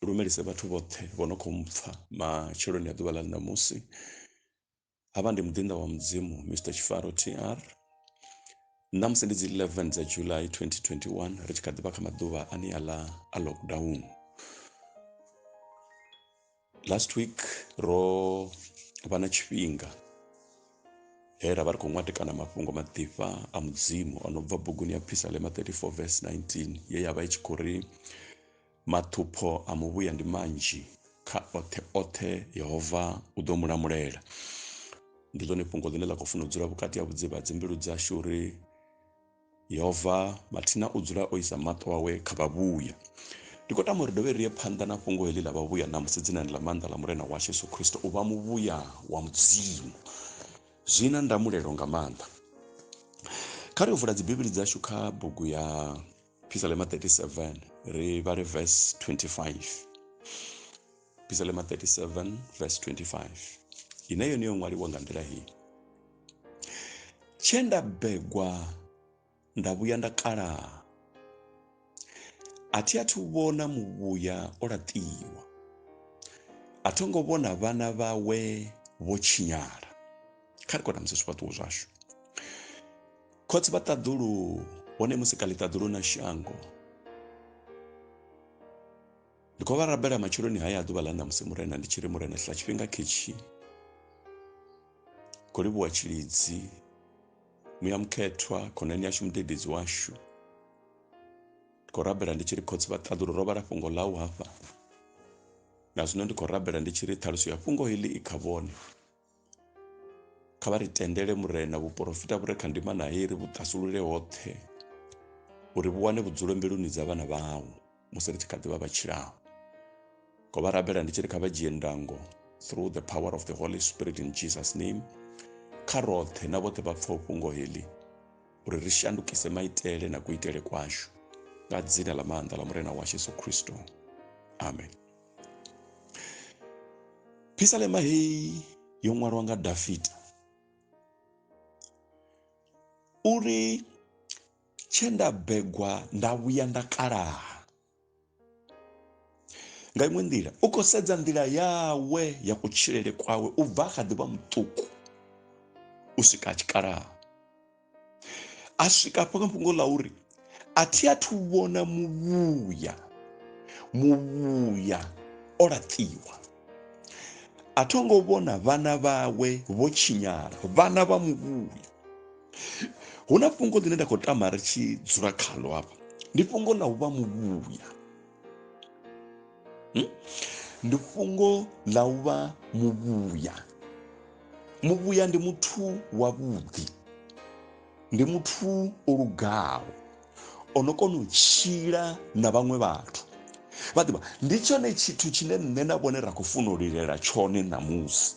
rumelise vhathu vhoṱhe vho no khou mpfa matsheloni a ḓuvha ḽa ṋamusi. Havha ndi mudinda wa mudzimu Mr. Tshifaro TR. Ṋamusi ndi dzi 11 dza July 2021 ri tshi kha ḓi vha kha maḓuvha ane aḽa a lockdown. Last week ro vha na tshifhinga he ra vha ri khou ṅwatekana mafhungo maḓifha a mudzimu o no bva buguni ya Psalm 34 verse 19 ye ya vha i tshi khou ri maṱhupho a muvhuya ndi manzhi kha oṱhe Yehova u ḓo mulamulela. Ndi ḽone fhungo ḽine ḽa khou funa u dzula vhukati ha vhudzivhadzi mbilu dzashu uri Yehova mathina u dzula o isa maṱo awe kha vhavhuya. Ndi khou tama uri dovhe ri ye phanḓa na fhungo heḽi ḽa vhavhuya ṋamusi dzinani ḽa maanḓa ḽa murena washu Yesu Kristo u vha muvhuya wa mudzimu. Zwi na ndamulelo nga maanḓa. Kha ri vula dzi bibili dzashu kha bugu ya Psalm 37 ri vha ri verse 25. Psalm 37 verse 25 ine yone yo ṅwaliwa nga nḓila hii: tshe nda begwa nda vhuya nda kala, a thi athu vhona muvhuya o laṱiwa, a tho ngo vhona vhana vhawe vho tshinyala. Kha ri kona musi zwifhaṱuwo zwashu khotsi vha ṱaḓulu hone musi ka ḽi ṱaḓulu na shango. Ndi khou vha rabela matsheloni haya a ḓuvha ḽa ṋamusi murena ndi tshi ri murena hetshiḽa tshifhinga khetshi khou livhuwa tshilidzi muya mukhethwa khonani yashu mudededzi washu. Ndi khou rabela ndi tshi ri khotsi vha ṱaḓulu ro vhala fhungo ḽau hafha, na zwino ndi khou rabela ndi tshi ri ṱhaluso ya fhungo heḽi i kha vhone. Kha vha ri tendele murena vhuprofita vhu re kha ndima na hei ri vhu ṱhasulule hoṱhe uri vhu wane vhudzulo mbiluni dza vhana vhau musi ri tshi kha ḓi vha vhatshilaho. Khou vha rabela ndi tshi ri kha vha dzhie ndango through the power of the Holy Spirit in Jesus name. Kha roṱhe na vhoṱhe vha pfhaho fhungo heḽi uri ri shandukise maitele na kuitele kwashu nga dzina ḽa maanḓa ḽa murena washu Yesu Kristo, amen. Psalm hei yo ṅwalwa nga Dafita uri tshe nda begwa nda vhuya nda kala. Nga iṅwe nḓila u khou sedza nḓila yawe ya kutshilele kwawe u bva kha ḓivha muṱuku u swika tshikala, a swika hafho kha fhungo ḽa uri a thi athu vhona muvhuya o laṱiwa, a tho ngo vhona vhana vhawe vho tshinyala, vhana vha muvhuya. Hu na fhungo ḽine nda khou tama ri tshi dzula khaḽo hafha, ndi fhungo ḽa u vha muvhuya. Ndi fhungo ḽa u vha muvhuya. Muvhuya ndi muthu wavhuḓi, ndi muthu o lugaho, o no kona u tshila na vhaṅwe vhathu. Vha ḓivha ndi tshone tshithu tshine nṋe na vhone ra khou funa u lilela tshone ṋamusi.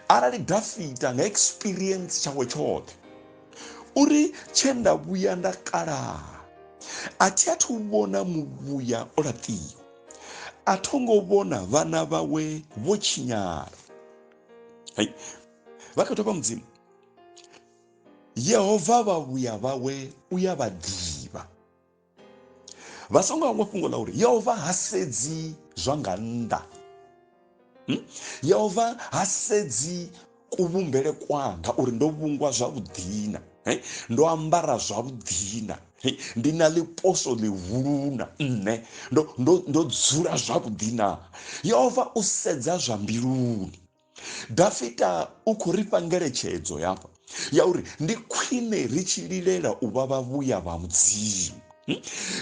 Arali Dafita nga experience tshawe tshoṱhe uri tshe nda vhuya nda kala, a thi athu vhona muvhuya o laṱiwa, a tho ngo vhona vhana vhawe vho tshinyala. Hei, vha kha tovha mudzimu, Yehova vhavhuya vhawe u ya vha ḓivha. Vha songo hangwa fhungo ḽa uri Yehova ha sedzi zwa nga nnḓa. Yehova ha sedzi kuvhumbele kwanga uri ndo vhungwa zwavhuḓi na, ndo ambara zwavhuḓi na, ndi na ḽiposo ḽihulu na, nne ndo dzula zwavhuḓi na. Yehova u sedza zwa mbiluni. Dafita u khou ri fha ngeletshedzo yafha ya uri ndi khwine ri tshi lilela u vha vhavhuya vha mudzimu.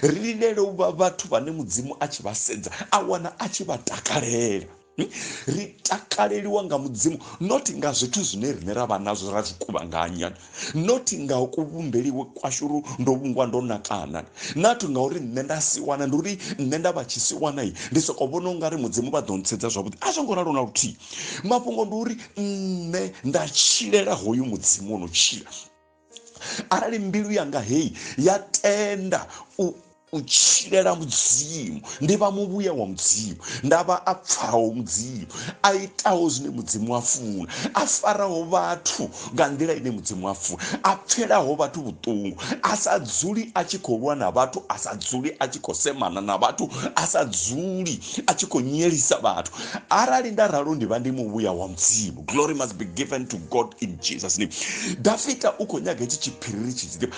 Ri lilele u vha vhathu vhane mudzimu a tshi vha sedza a wana a tshi vha takalela. Ri takaleliwa nga mudzimu, not nga zwithu zwine riṋe ra vha nazwo ra zwi kuvhanganya, not nga kuvhumbeliwe kwashu ndo vhungwa ndo nakana, not nga uri nṋe nda si wana, ndi uri nṋe nda vha tshi si wana ndi sokou vhona u nga ri mudzimu vha ḓo ntsedza zwavhuḓi. A zwo ngo ralo na luthihi. Mafhungo ndi uri nṋe nda tshilela hoyu mudzimu o no tshila. Arali mbilu yanga heyi ya tenda uchilela mudzimu ndeva muvhuya wa mudzimu ndava apfawo mudzimu aitawo zvine mudzimu afuna afarawo vathu nga nḓila ine mudzimu afuna apfelaho vathu vhuṱungu asadzuli achikorwa na vathu asadzuli achikosemana na vathu asadzuli achikonyelisa vathu arali ndaralo ndiva ndi muvhuya wa mudzimu. Glory must be given to God in Jesus name. Dafita ukonyaga ichi chiphiriri chidziva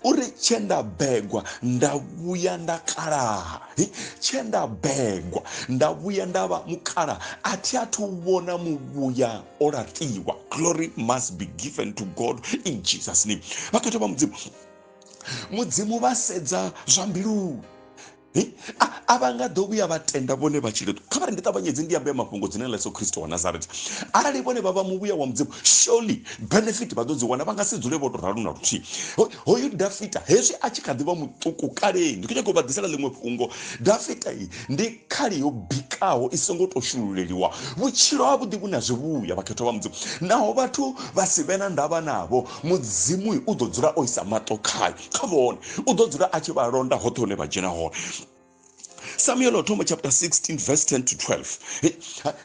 uri chendabegwa ndavuya ndakalaha chendabegwa ndavuya ndava mukalaha ati atiuvona muvuya oratiwa. Glory must be given to God in Jesus name. Vakatova mudzimu vasedza zvambilu avangadovuya vatenda vone vachileto khavari nditavanyedzi ndiyambe mafhungo dzine la Yesu Kristo wa Nazareth arali vone vava muvhuya wa mudzimu surely benefit vadodziwana vangasidzule votoralo na luthihi. Hoyu Dafita hezwi achikha ḓivha muṱuku kaleni ndi kunyanga u vha ḓisela ḽiṅwe fhungo. Dafita iyi ndi khali yo bikaho i songo to shululeliwa vhutshilo havhuḓi vhuna zwivhuya vakhetho va mudzimu naho vathu vha si vhe na ndavha navo mudzimu u ḓo dzula o isa mato khayo kha vhone u ḓo dzula a tshi vha londa hoṱhe hune vha dzhena hone. Samuel Otoma chapter 16 verse 10 to 12.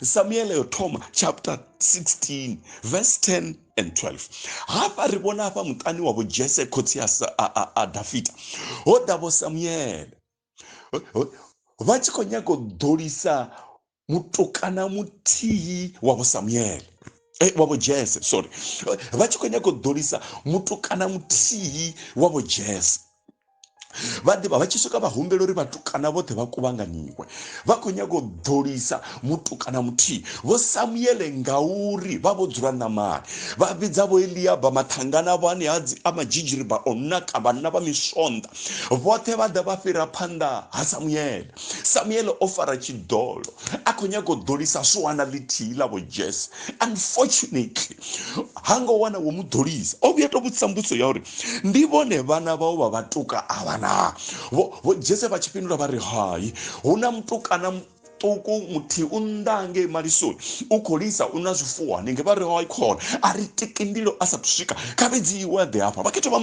Samuel Otoma chapter 16 verse 10 and 12. Hapa ribona hapa mutani wa Jese khotsi a Dafita. Hodavo Samuel. Vachikonyaga u ḓolisa mutukana muthihi wa Samuel. Wavo Jese, sorry. Vachikonyaga u ḓolisa mutukana muthihi wa Jese. Vadiva vachisvika vahumbela uri vatukana vote vakuvanganiwe vakonyaga u ḓolisa mutukana muthihi vo Samuele ngauri vavodzula na mari vavidza vo Eliaba mathangana vane hadzi amadzhijiri va onaka vanna va misonda vote vada va fira phanḓa ha Samuele. Samuele o fara tshidolo akonyaga u ḓolisa swiwana ḽithihi ḽa vo Jese. Unfortunately hango wana wo muḓolisa o vhuya to vhudzisa mbudziso ya uri ndi vone vana vao vha vhatuka avana vo Jese va tshifhindula va ri hai huna mutukana muṱuku muthihi u nnḓa malisoni u khou lisa u na zwifuwo hanengei va ri hai khona a ri tiki ndilo a sathu swika kha fhedzi iwe ḓe hafha vakhetho va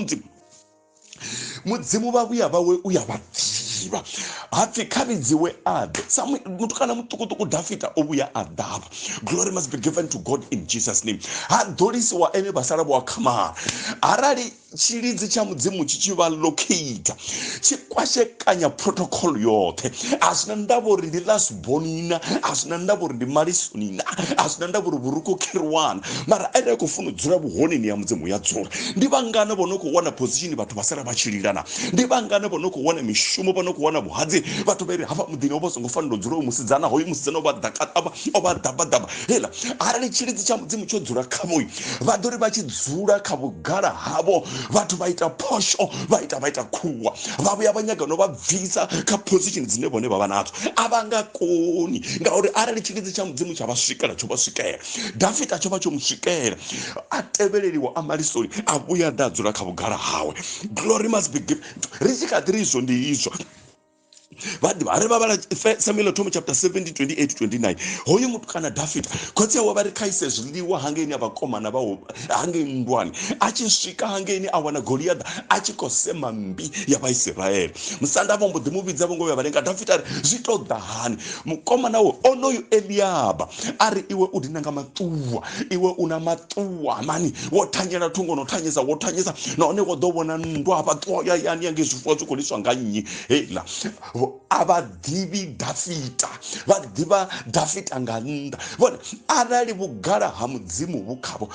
mudzimu va vhuya vawe u ya vha ḓivha hapfi kha vhidziwe aḓe mutukana muṱukuṱuku Dafita o vhuya a ḓavha. Glory must be given to God in Jesus name. Ha ḓolisiwa ene vha sala vho khamara arali tshilidzi tsha mudzimu tshi tshi vha locate tshi kwashekanya protocol yoṱhe a zwina ndavha uri ndi lasbonina a zwina ndavha uri ndi malisonina a zwina ndavha uri vhuruko khiriwana mara ene khou funa u dzula vhuhoneni ya mudzimu ya dzula. Ndi vhangane vho no khou wana position vhathu vha sala vha tshi lilana ndi vhangane vho no khou wana mishumo vho no khou wana vhuhadzi vhathu vha ri hafha muḓini vho songo fanela u dzula u musidzana hoyu musidzana o vha ḓabadaba hela arali tshilidzi tsha mudzimu tsho dzula khavho vha ḓo ri vha tshi dzula kha vhugala havho vhathu vha ita posho vha ita khuwa vha vhuya vha nyaga no vha bvisa kha position dzine vhone vha vha nadzo a vha nga koni ngauri arali tshilidzi tsha mudzimu tsha vha swikela tsho vha swikela. Dafita tsho vha tsho mu swikela a tevheleliwa a malisoni a vhuya ḓa dzula kha vhugala hawe. Glory must be given. Ri tshi kha ḓi ri izwo ndi izwo vadiva ari vavala Samuel Otoma chapter 17 28 29 hoyu mutukana Dafita khotsi yawe vari khaise zwiḽiwa hangeni avakomana vao hangeni ndwani achisvika hangeni awana Goliath achikosema mbi ya vaIsraeli musanda vombo ḓimuvidza vongo vya valenga Dafita ari zwi to ḓa hani mukomana wo onoyu Eliaba ari iwe u dinanga matuwa iwe una matuwa mani wo thanyela thungo no thanyesa wo thanyesa nahone wo ḓo vhona ndwa hafha ṱwa ya yani yange zwifuwo zwi khou liswa nga nnyi hela avadivi Dafita vadiva Dafita nga nnḓa vhone arali vhugala ha mudzimu vhukhavo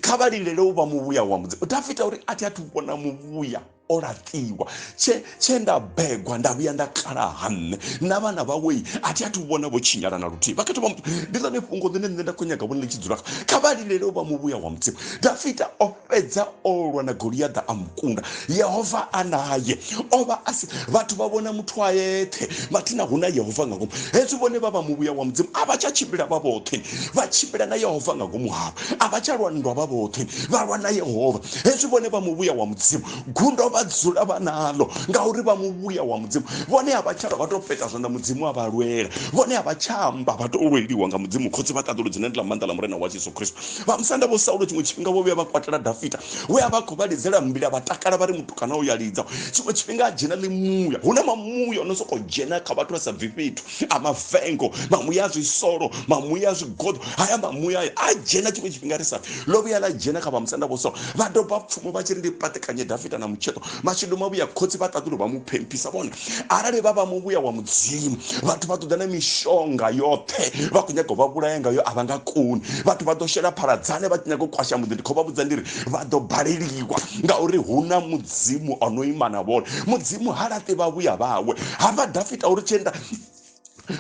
kha vha lilele u vha muvhuya wa mudzimu. Dafita uri athi athu vhona muvhuya o laṱiwa tshe nda begwa nda vhuya nda kalaha nne na vhana vawe athi athu vhona vho tshinyala na luthihi vakhetho vha ndi ḽone fhungo ḽine nṋe nda khou nyaga vhone ḽi tshi dzula kha vha lilele u vha muvhuya wa mudzimu. Dafita o fhedza o lwa na Goliath a mukunda Yehova a naye o vha asi vhathu vha vhona muthu a yeṱhe mathina huna Yehova nga ngomu hezwi vhone vha vha muvhuya wa mudzimu a vha tsha tshimbila vha vhoṱhe vha tshimbila na Yehova nga ngomu havho a vha tsha lwa nndwa vha vhoṱhe vha lwa na Yehova hezwi vhone vha muvhuya wa mudzimu gundo vha vadzula vanalo ngauri va muvhuya wa mudzimu vone havachava vatopeta zvanda mudzimu avarwera vone havachamba vatolweliwa nga mudzimu khotsi vatatulu dzine ndila manda la murena wa Jesu Kristu vamusanda vo Saulo chimwe chifhinga vovuya vakwatela Dhavhidha weya vakhovalidzela mbila vatakala vari mutukana uyalidza chimwe chifhinga ajena limuya huna mamuya unosoko jena kha vathu vasabvi fhethu amavhengo mamuya azvisoro mamuya azvigodo haya mamuya aya ajena chimwe chifhinga risati lovuya lajena kha vamusanda vo Saulo vatopa pfumo vachiri ndipatekanye Dhavhidha na mucheto mashidu mavuya khotsi vatatulu vamupempisa vona arali vava muvuya wa mudzimu vathu vatodana mishonga yothe vakunyaga vavulaya ngayo avangakoni vathu vatoshera paradzane vachinyaga kukwasha mudzi ndikhova ndiri vadobhaleliwa ngauri huna mudzimu anoimana vona mudzimu harati vavuya vawe hava Dhavhidha uri chenda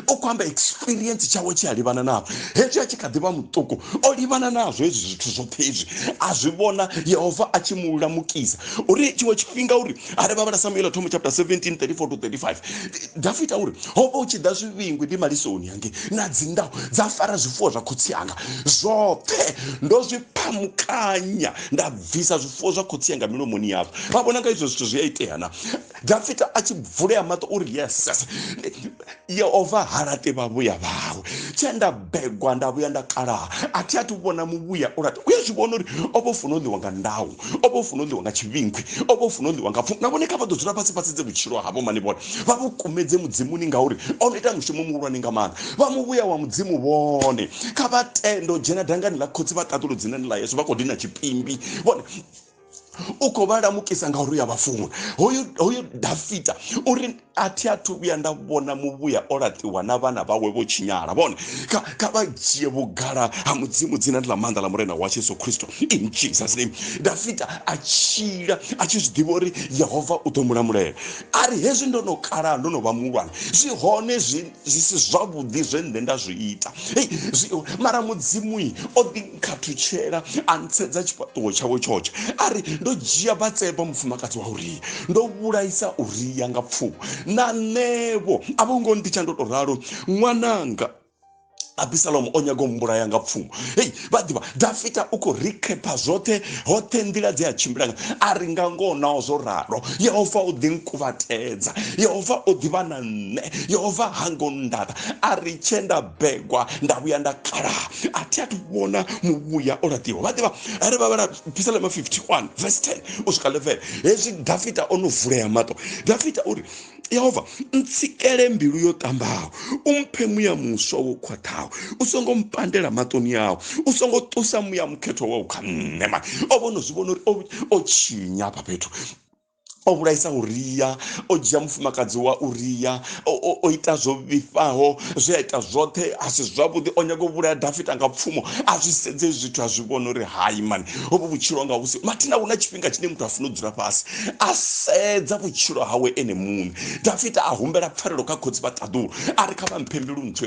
ukwamba experience chawo chialivana navo hezvi achikadhiva mutuku olivana nazvo izvi zvithu zvothe izvi azvivona Yehova achimulamukisa uri chimwe chifhinga uri ari vava Samuel Tomu chapter 17 34 to 35 Dhavhidha uri hova uchida zvivingwi ndimalisoni yange nadzindau dzafara zvifuwo zvakotsi yanga zvothe ndozvipamukanya ndabvisa zvifuwo zvakotsi yanga milomoni yavo vavona nga izvo zvithu zviyaitehana Dhavhidha achibvura mato uri yes Yehova harate vavuya vawe chendabhegwa ndavuya ndakara ati atuvona muvuya urati uyazvivona uri opofuna undiwa nga ndau opofuna undiwa nga chivingwi opofuna undiwa nga pfuma navoneka vatodzura pasi pasi dzemuchiro havo manivona vavukumedze mudzimuni ngauri onoita mushumo muurwani nga mana vamuvuya wa mudzimu vone kavatendo jena dhangani la khotsi vatatulu dzinani la Yesu vakodhina chipimbi vone uko valamukisa ngauri yavafumwa hoyo Dhavhidha uri ati atuvuya ndavona muvuya oratiwa navana vawe vochinyara vone kavajiye vugara hamudzimu dzina ndila manda la murena wa Jesu Kristu in Jesus name Dhavhidha achira achizvidiva uri Yehova utomulamulera ari hezvi ndonokara ndonova murwani zvihone zvisi zvavudhi zvendenda zviita mara mudzimui odhinkatuchera ansedza chipatuwo chavo chocho ari ndojiya vatsepa mufumakadzi wa Uriya ndovuraisa Uriya nga pfuma nanevo avongondicha mwananga Abisalomu onyago mbura nga pfuma vadiva Dhavhidha uko rikepa zvote hote ndila dzeachimbiranga ari ngangonawo zvoraro Yehova udhinkuvatedza Yehova udhivana ne Yehova hangondata ari chenda begwa ndavuya ndakara ati atuvona muvuya oratiwa vadiva ari vavana Psalm 51 verse 10 usvika 11 hezvi Dhavhidha onovhura mato Dhavhidha uri Yehova ntsikele mbilu yotambawo umpe muya muswa wokwatawo usongompandela matoni yawo usongotusa muya mukheto wawo kanema ovonozvivona uri ochinya papetu ovuraisa Uriya ojiya mufumakadzi wa Uriya oita zvovifaho zviyaita zvothe asi zvavudhi onyago vuraya Dhavhidha nga pfumo azvisedze zvithu azvivona uri hai mani ovo vuchiro nga usi matina una chipinga chine muthu afuna kudzura pasi asedza vuchiro hawe ene munhu Dhavhidha ahumbera pfarelo kakhotsi vataduru ari kava mpembelu muthu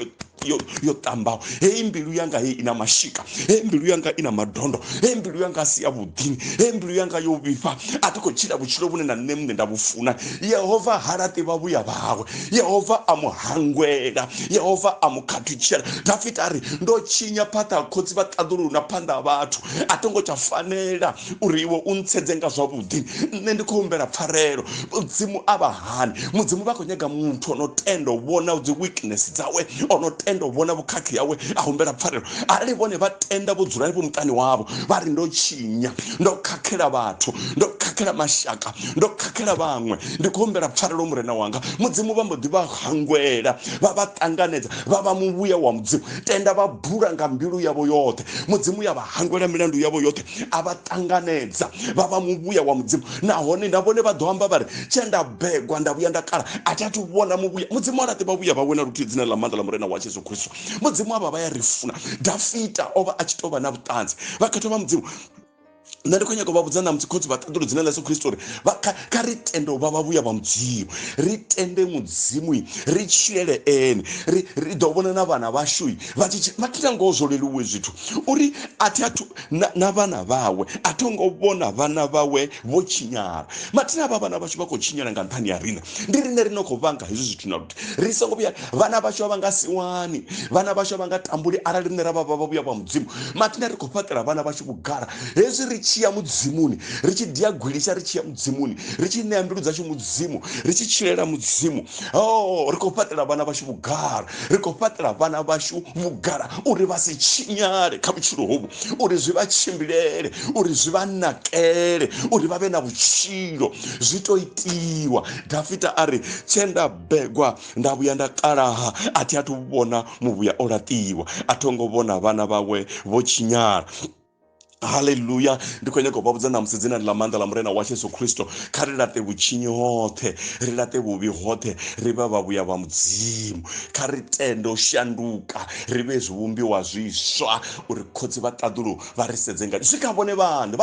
yotambawo hei mbilu yanga hei ina mashika hei mbilu yanga ina madhondo hei mbilu yanga asiya vudhini hei mbilu yanga yovifa atikochida vuchiro vune nanemune ndavufuna Yehova harati vavuya vawe Yehova amuhangwera Yehova amukatuchera Dhavhidha ari ndochinya pata khotsi vataduru napanda vathu atongochafanira uri iwe untsedze nga zvavudhini nne ndikuumbera pfarelo mudzimu avahani mudzimu vakonyaga munthu onotenda vona dzi weakness dzawe onotenda vona vukhakhi yawe ahumbera pfarelo ari vone vatenda vodzura ipo mutani wavo vari ndochinya ndokhakhela vathu ndokhakhela mashaka ndokhakhela vamwe ndikuumbera pfarelo murena wanga mudzimu vambodhi vahangwera vavatanganedza vava muvuya wa mudzimu tenda vabhura nga mbilu yavo yothe mudzimu yavahangwera milandu yavo yothe avatanganedza vava muvuya wa mudzimu nahone ndavone vadohamba vari chendabhegwa ndavuya ndakara achatuvona muvuya mudzimu arati vavuya vawena ruti dzina lamanda la murena wa Jesu Kristu mudzimu ava vayarifuna Dhavhidha ova achitova na vutanzi vakatova mudzimu ndandikonyaka vavudzana mutsikhotsi vataduru dzina la Yesu Kristu uri karitendo vavavuya va mudzimu ritende mudzimu richiyele ene ridovona na vana vashui matinangozoleliwe zvithu uri ati navana vawe atongovona vana vawe vochinyara matina vana vashu vakochinyara nga nthani ya rina ndirine rinokovanga hezvi zvithu nakuti risongovuya vana vashu avangasiwani vana vashu avangatamburi ara rine rava vavavuya va mudzimu matina rikopatela vana vashu kugara hezvi chiya mudzimuni, richidyagwirisha richiya mudzimuni, richineya mbilu dzacho mudzimu, richichirera mudzimu. Oh, rikopatela vana vashu vugara, rikopatela vana vashu vugara uri vasichinyare kamuchiro hobu, uri zvivachimbilere, uri zvivanakere, uri vave navuchiro zvitoitiwa. Dhafita ari chendabhegwa ndavuya ndakaraha ati atuvona muvuya oratiwa atongovona vana vawe vochinyara. Haleluya. Ndikonyeka ubabudza namusi dzina la manda la murena wa Yesu Kristo karirate vuchinyi hothe, rirate vuvi hothe, riva vavuya va mudzimu, karitende ushanduka, rive zvivumbiwa zviswa, uri khodzi vatadulu varisedze ngati zvikavone vanhu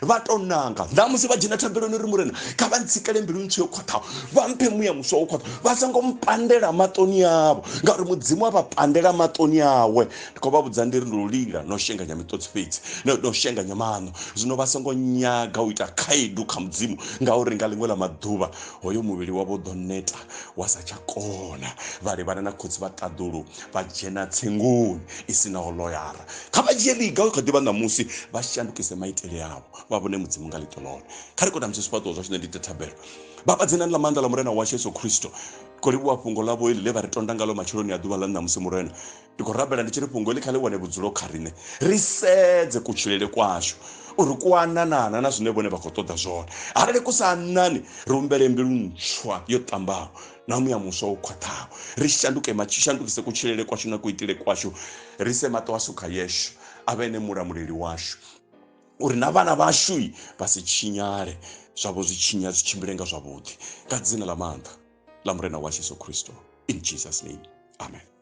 vatonanga namusi vajina tambeloni ri murena kavantsikele mbilu ntswe yokhwathawo, vampe muya muswa wokhwathawo, vasangomupandela matoni avo ngauri mudzimu avapandela matoni awe. Ndikobabudza ndiri ndolira noshenganya mitotsi fedzi noshenganya mano zvino vasongonyaga uita kaidu kamudzimu ngauri ngalimwe la madhuva hoyo muviri wavo doneta wasachakona vari vana nakhodzi vatadulu vajena tsenguni isina oloyara kavajeliga ukadiva namusi vashandukise maitele avo vavone mudzimu ngalitolona kari koda msisipato zvachine nditetabela baba dzina la manda la murena wa Yesu Kristo koriwa fungo lavo ili leva ritonda ngalo machironi ya dhuva la namusi murena ndikorabela ndichiri fungo likhale wane budzulo kharine risedze kuchilele kwasho uri kuwananana na zvine vone vakotoda zvona arale kusanani rumbele mbilu ntswa yotambaho namuya muswa wokhwathawo rishandukise kuchilele kwasho na kuitile kwasho rise matowasuka yesho ave nemuramureri washo uri navana vashui vasichinyare zvavo zvichinya zvichimbirenga zvavudi ngadzina la manda la murena wa Yesu Kristo in Jesus name, amen.